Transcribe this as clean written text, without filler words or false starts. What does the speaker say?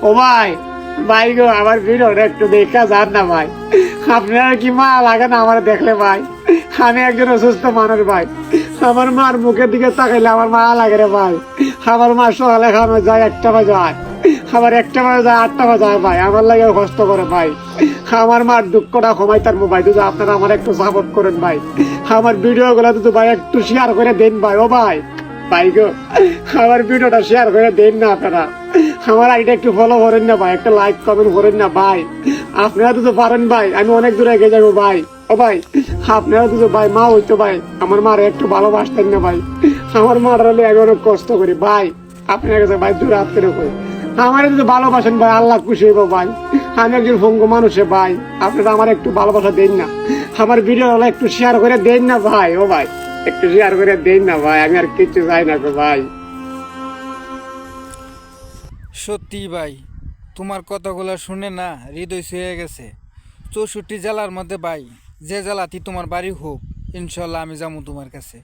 ও ভাই, ভাই গো আমার ভিডিওটা একটু দেখা যান না ভাই। আপনার কি মা লাগে না আমার দেখলে ভাই? আমি একজন অসুস্থ মানুষ ভাই। আমার মার মুখের দিকে তাকাইলে আমার মা লাগে রে ভাই। আমার মা সকালে খানো যায় 1টা বাজে হয়, আবার 1টা বাজে যায় 8টা বাজে হয় ভাই। আমার লাগে কষ্ট করে ভাই। আমার মার দুঃখটা কমাই তার ভাই, যদি আপনারা আমার একটু সাপোর্ট করেন ভাই। আমার ভিডিও গুলা তো ভাই একটু শেয়ার করে দেন ভাই। ও ভাই, ভাই গো আমার ভিডিওটা শেয়ার করে দেন না আপনারা। আমার আইডি একটু ফলো করেন না ভাই, একটা লাইক কমেন্ট করেন না ভাই। আপনারা তো পারেন ভাই, আমি অনেক দূরে এগিয়ে যাবো ভাই। ও ভাই, আপনারা তো ভাই মা হইতো ভাই, আমার মারে একটু ভালোবাসতেন না ভাই। আমার মার হলে আমি অনেক কষ্ট করি ভাই। আপনার কাছে ভাই দূরে হাত করে কই, আমার যদি ভালোবাসেন ভাই আল্লাহ খুশি হইব ভাই। আমি একজন ভঙ্গ মানুষে ভাই, আপনারা আমার একটু ভালোবাসা দেন না। আমার ভিডিও হলে একটু শেয়ার করে দেন না ভাই। ও ভাই, একটু শেয়ার করে দেন না ভাই, আমি আর কিছু চাই না গো ভাই। সত্যি ভাই, তোমার কথাগুলো শুনে না হৃদয় ছুঁয়ে গেছে। 64 জেলার মধ্যে ভাই, যে জেলাতেই তোমার বাড়ি হোক, ইনশাল্লাহ আমি যাবো তোমার কাছে।